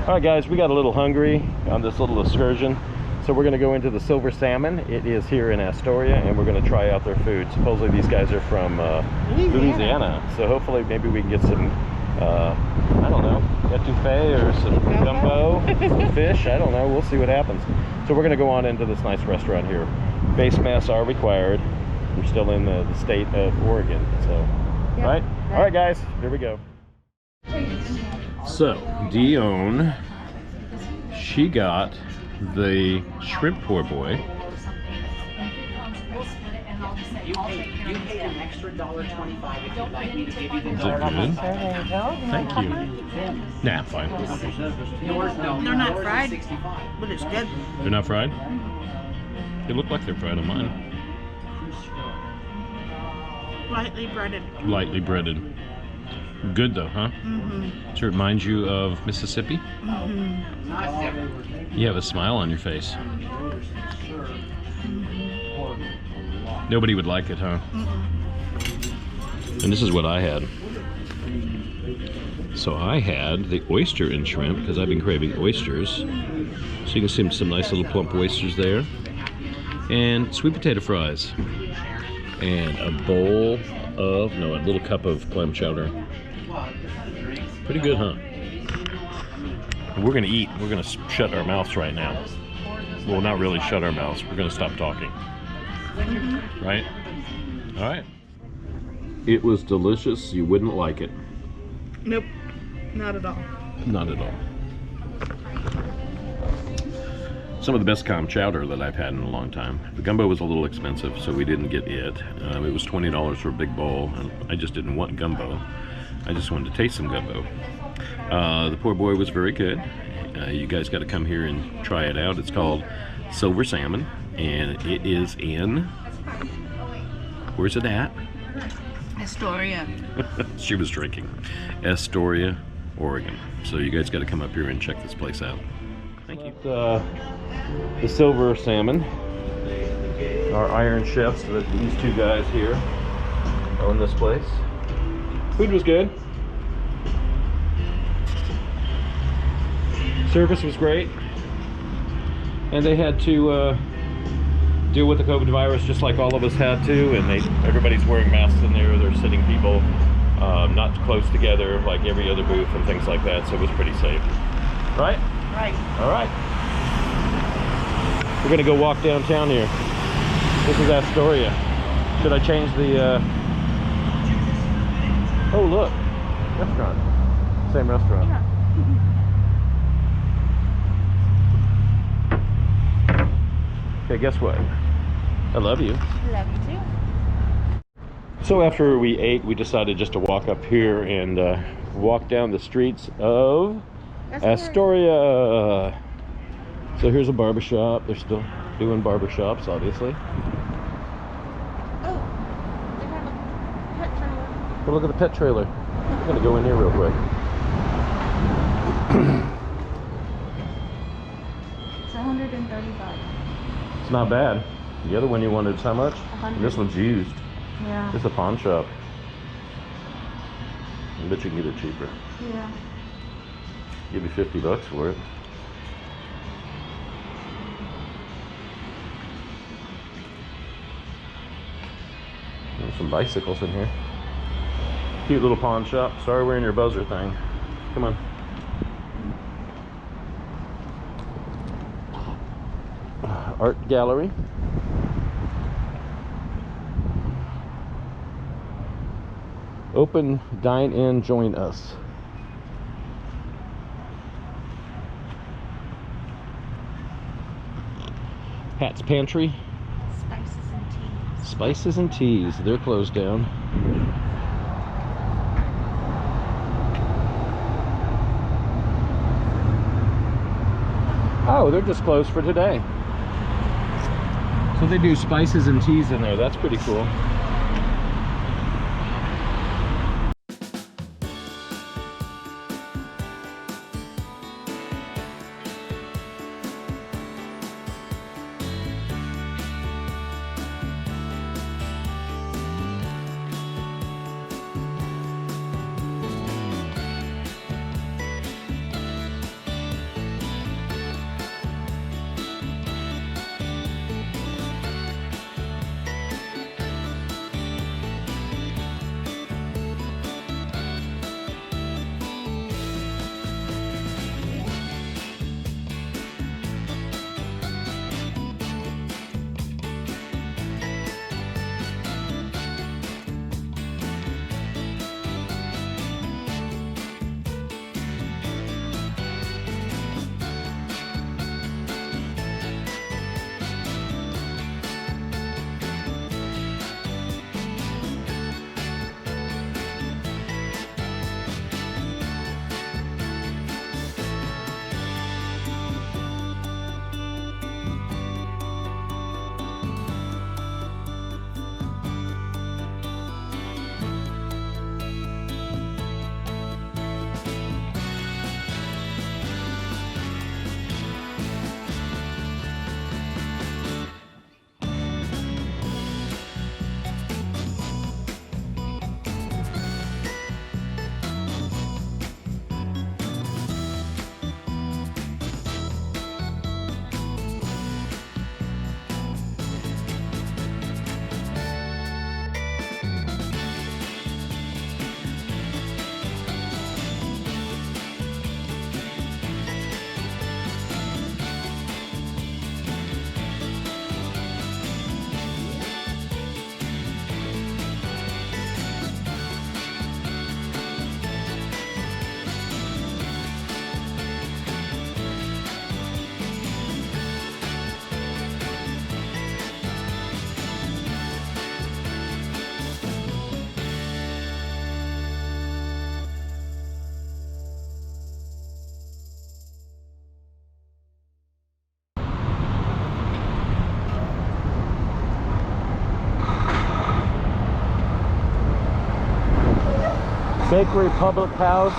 All right, guys, we got a little hungry on this little excursion, so we're going to go into the Silver Salmon. It is here in Astoria, and we're going to try out their food. Supposedly these guys are from Louisiana, so hopefully maybe we can get some, I don't know, etouffee or some gumbo, some fish. I don't know. We'll see what happens. So we're going to go on into this nice restaurant here. Face masks are required. We're still in the state of Oregon, so Yep. right? All right, guys, here we go. So Dione, she got the shrimp poor boy. You paid an extra $1.25 if you'd like me to give you the Is it good? There you go. Thank you. Nah, fine. Yours, no. They're not yours is fried. 65. But it's good. They're not fried? They look like they're fried on mine. Lightly breaded. Lightly breaded. Good though, huh? Mm-hmm. Sure, it reminds you of Mississippi? Mm-hmm. You have a smile on your face. Nobody would like it, huh? Mm-hmm. And this is what I had. So I had the oyster and shrimp because I've been craving oysters. So you can see some nice little plump oysters there. And sweet potato fries. And a bowl of, no, a little cup of clam chowder. Pretty good, huh? We're gonna eat. We're gonna shut our mouths right now. Well, not really shut our mouths. We're gonna stop talking. Right? All right. It was delicious. You wouldn't like it. Nope. Not at all. Not at all. Some of the best clam chowder that I've had in a long time. The gumbo was a little expensive, so we didn't get it. It was $20 for a big bowl, and I just didn't want gumbo. I just wanted to taste some gumbo. The poor boy was very good. You guys got to come here and try it out. It's called Silver Salmon, and it is in, where's it at? Astoria. She was drinking. Astoria, Oregon. So you guys got to come up here and check this place out. Thank you. The Silver Salmon. Our Iron Chefs, these two guys here own this place. Food was good. Service was great. And they had to deal with the COVID virus just like all of us had to, and everybody's wearing masks in there. They're sitting people not close together like every other booth and things like that, so it was pretty safe. Right? Right. All right. We're gonna go walk downtown here. This is Astoria. Should I change the oh look, restaurant. Same restaurant. Yeah. Okay, guess what? I love you. Love you too. So after we ate, we decided just to walk up here and walk down the streets of Astoria. So here's a barbershop. They're still doing barbershops, obviously. Oh, they have a pet trailer. Go look at the pet trailer. I'm gonna go in here real quick. It's $135. It's not bad. The other one you wanted is how much? 100. This one's used. Yeah. It's a pawn shop. I bet you can get it cheaper. Yeah. Give you $50 for it. There's some bicycles in here. Cute little pawn shop. Sorry we're in your buzzer thing. Come on. Art gallery. Open, dine in, join us. Pat's Pantry. Spices and teas. Spices and teas. They're closed down. Oh, they're just closed for today. So they do spices and teas in there. That's pretty cool. Bakery Public House.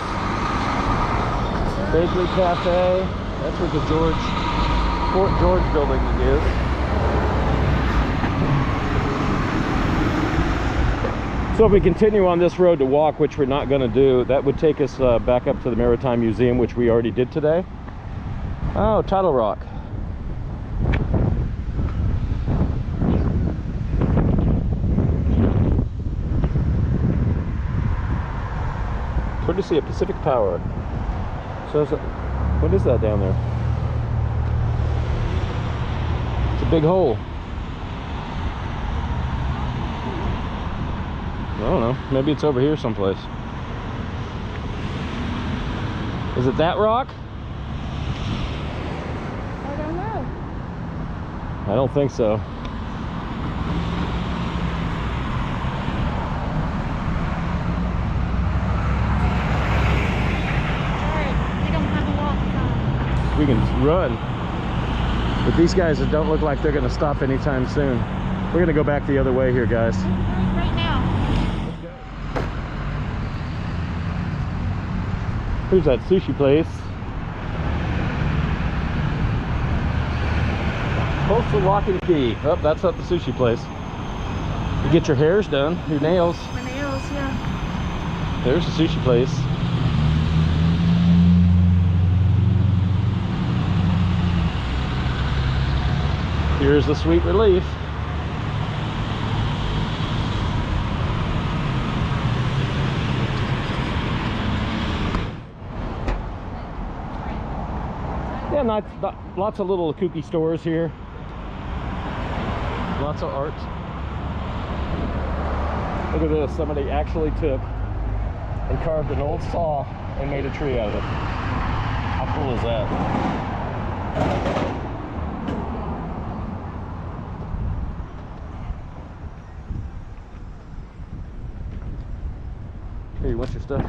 Bakery Cafe. That's where the Fort George building is. So if we continue on this road to walk, which we're not going to do, that would take us back up to the Maritime Museum, which we already did today. Oh, Tidal Rock. Courtesy of Pacific Power. So what is that down there? It's a big hole. I don't know. Maybe it's over here someplace. Is it that rock? I don't know. I don't think so. Alright, we don't have a walk sign. We can run. But these guys don't look like they're going to stop anytime soon. We're going to go back the other way here, guys. Right now. Here's that sushi place. Postal Lock and Key. Oh, that's not the sushi place. You get your hairs done, your nails. My nails, yeah. There's the sushi place. Here's the Sweet Relief. Yeah, lots of little kooky stores here. Lots of art. Look at this. Somebody actually took and carved an old saw and made a tree out of it. How cool is that? Here, you want your stuff?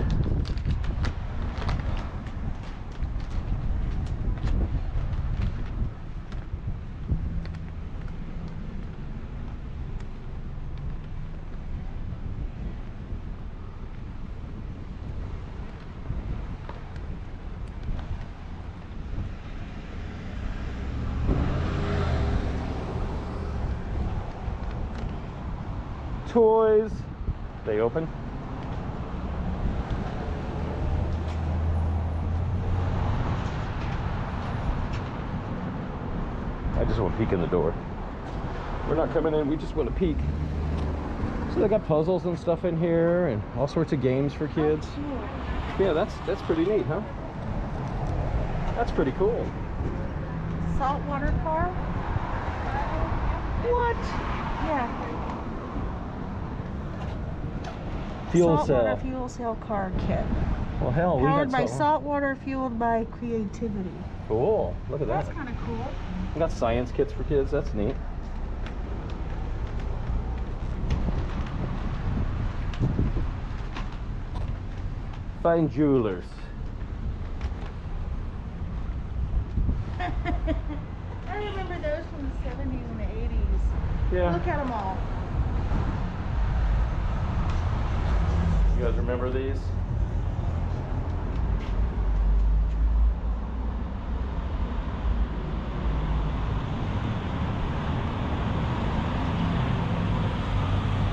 Toys. They open. I just want to peek in the door. We're not coming in, we just want to peek. So they got puzzles and stuff in here and all sorts of games for kids. Yeah, that's pretty neat, huh? That's pretty cool. Saltwater car? What? Yeah. Fuel Saltwater cell. fuel cell car kit. Well, hell, we Powered got by salt. saltwater, fueled by creativity. Cool. Look at that. That's kind of cool. We got science kits for kids. That's neat. Fine jewelers. I remember those from the 70s and the 80s. Yeah. Look at them all. You guys remember these?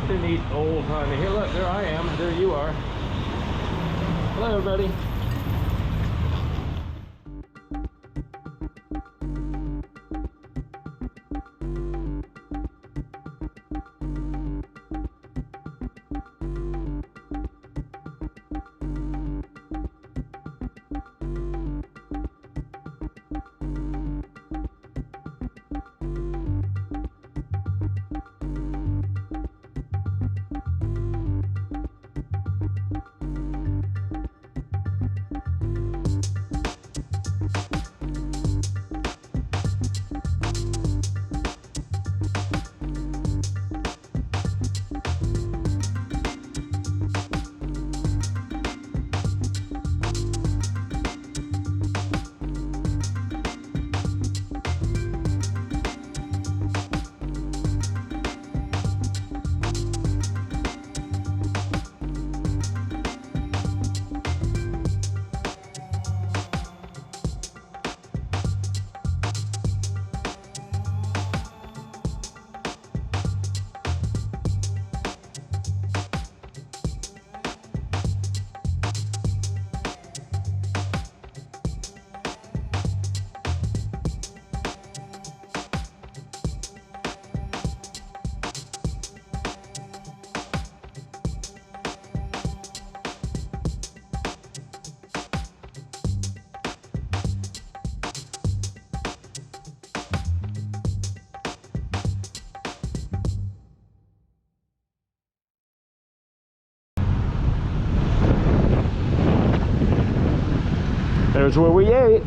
They're neat old timey. Here, look, there I am. There you are. Hello, everybody. There's where we ate.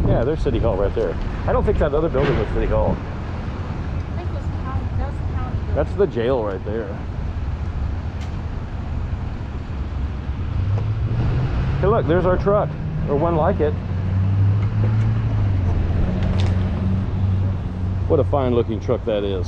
Yeah, there's City Hall right there. I don't think that other building was City Hall. I think it was county. That was the county building. That's the jail right there. Hey, look, there's our truck, or one like it. What a fine looking truck that is.